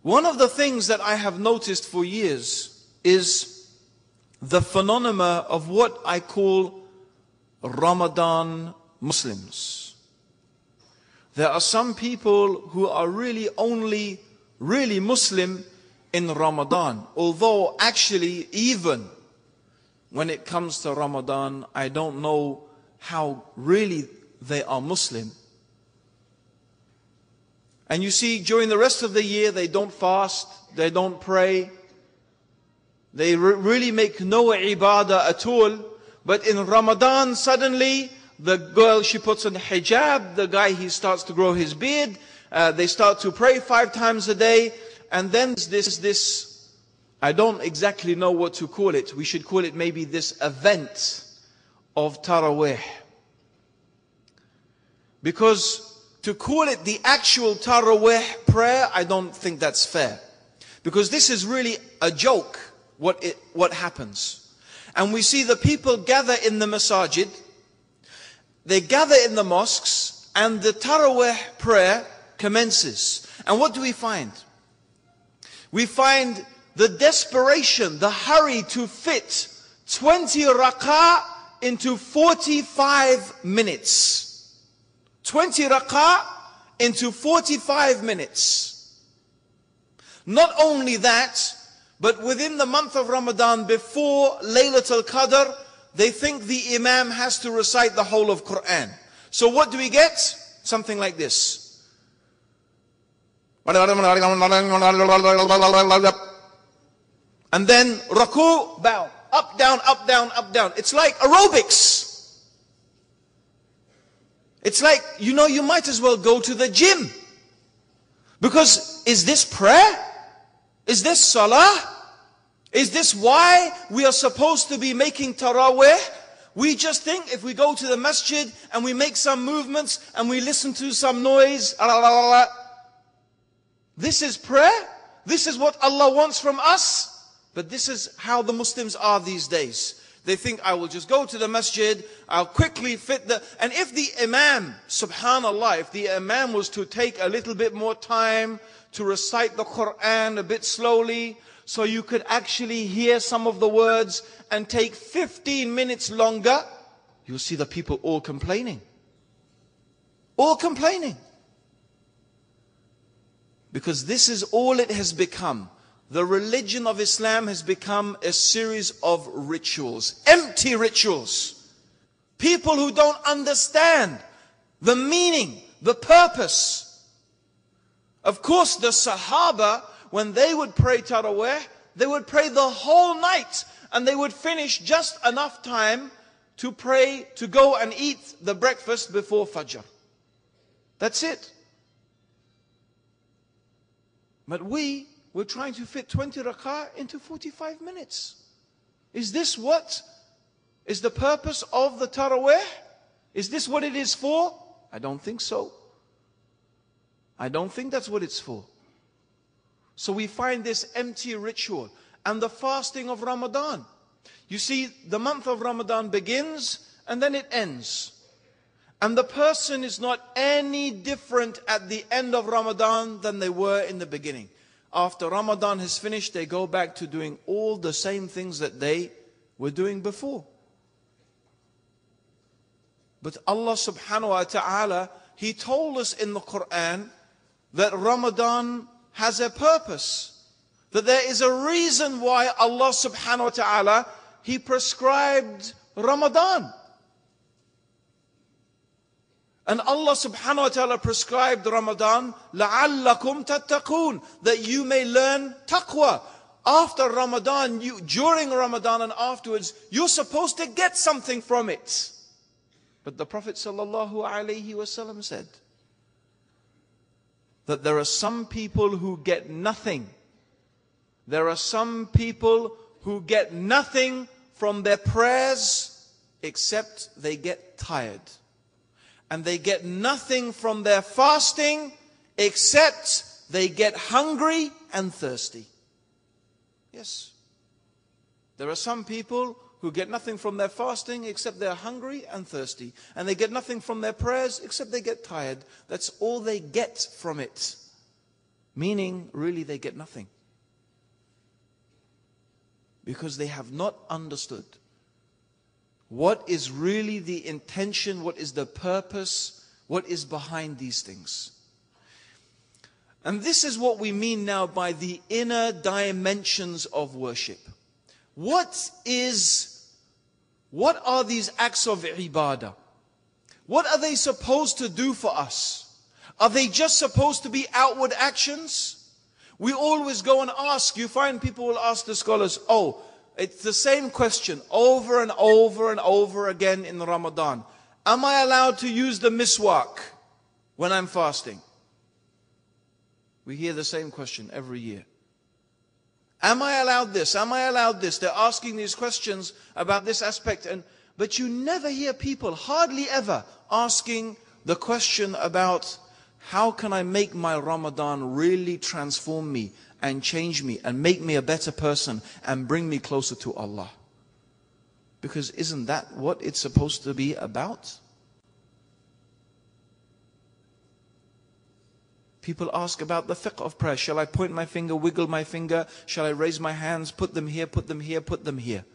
One of the things that I have noticed for years is the phenomenon of what I call Ramadan Muslims. There are some people who are really Muslim in Ramadan. Although actually even when it comes to Ramadan, I don't know how really they are Muslim. And you see, during the rest of the year, they don't fast, they don't pray, they really make no ibadah at all. But in Ramadan, suddenly, the girl, she puts on hijab, the guy, he starts to grow his beard, they start to pray 5 times a day, and then this, I don't exactly know what to call it, we should call it maybe this event of Taraweeh. Because to call it the actual Taraweeh prayer, I don't think that's fair. Because this is really a joke, what happens. And we see the people gather in the masajid, they gather in the mosques, and the Taraweeh prayer commences. And what do we find? We find the desperation, the hurry to fit 20 rak'ah into 45 minutes. 20 rak'ah into 45 minutes. Not only that, but within the month of Ramadan, before Laylatul Qadr, they think the Imam has to recite the whole of Quran. So what do we get? Something like this. And then Raku, bow. Up, down, up, down, up, down. It's like aerobics. It's like, you might as well go to the gym. Because is this prayer? Is this salah? Is this why we are supposed to be making taraweeh? We just think if we go to the masjid and we make some movements and we listen to some noise, this is prayer? This is what Allah wants from us? But this is how the Muslims are these days. They think, I will just go to the masjid, I'll quickly fit and if the Imam, subhanallah, if the Imam was to take a little bit more time to recite the Quran a bit slowly, so you could actually hear some of the words and take 15 minutes longer, you'll see the people all complaining. All complaining. Because this is all it has become. The religion of Islam has become a series of rituals, empty rituals. People who don't understand the meaning, the purpose. Of course, the Sahaba, when they would pray Taraweeh, they would pray the whole night and they would finish just enough time to pray, to go and eat the breakfast before Fajr. That's it. But we're trying to fit 20 rak'ah into 45 minutes. Is this what is the purpose of the Taraweeh? Is this what it is for? I don't think so. I don't think that's what it's for. So we find this empty ritual. And the fasting of Ramadan. You see, the month of Ramadan begins and then it ends. And the person is not any different at the end of Ramadan than they were in the beginning. After Ramadan has finished, they go back to doing all the same things that they were doing before. But Allah subhanahu wa ta'ala, He told us in the Quran that Ramadan has a purpose. That there is a reason why Allah subhanahu wa ta'ala, He prescribed Ramadan. And Allah subhanahu wa ta'ala prescribed Ramadan, لَعَلَّكُمْ تَتَّقُونَ, that you may learn taqwa. After Ramadan, during Ramadan and afterwards, you're supposed to get something from it. But the Prophet sallallahu alaihi wasallam said that there are some people who get nothing. There are some people who get nothing from their prayers except they get tired. And they get nothing from their fasting except they get hungry and thirsty. Yes. There are some people who get nothing from their fasting except they're hungry and thirsty. And they get nothing from their prayers except they get tired. That's all they get from it. Meaning, really, they get nothing. Because they have not understood what is really the intention, what is the purpose, what is behind these things. And this is what we mean now by the inner dimensions of worship. What are these acts of ibadah? What are they supposed to do for us? Are they just supposed to be outward actions? We always go and ask, you find people will ask the scholars, oh, it's the same question over and over and over again in Ramadan. Am I allowed to use the miswak when I'm fasting? We hear the same question every year. Am I allowed this? Am I allowed this? They're asking these questions about this aspect. But you never hear people, hardly ever, asking the question about how can I make my Ramadan really transform me and change me and make me a better person and bring me closer to Allah? Because isn't that what it's supposed to be about? People ask about the fiqh of prayer. Shall I point my finger, wiggle my finger? Shall I raise my hands, put them here, put them here, put them here?